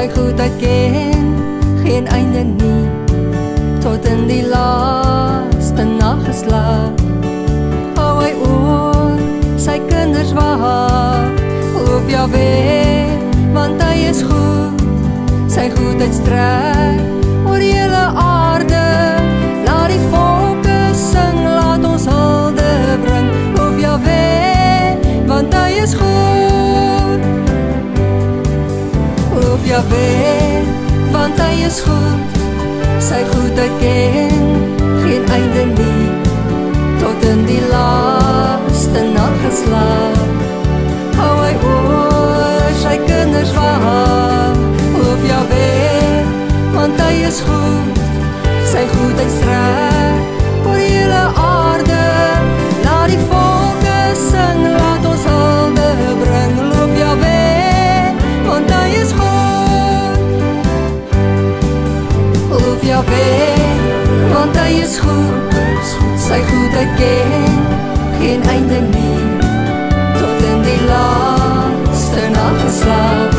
Sy goedheid ken geen einde nie, tot in die laaste nageslag. Hou hy oor sy kinders wag, loof Jahweh, want hy is goed. Sy goedheid strek oor hele aarde, laat die volke sing, laat ons hulde bring. Loof Jahweh, want hy is goed. Loof Jahweh, want hy is goed. Sy goedheid ken geen einde nie, tot in die laaste nageslag. Hou hy oor sy kinders wag, loof Jahweh, want hy is goed. Sy goedheid strek oor hele aarde, laat die volke sing, laat ons hulde bring. Loof Jahweh, want hy is goed. Loof Jahweh, want hy is goed. Sy goedheid ken geen einde nie, tot in die laaste nageslag.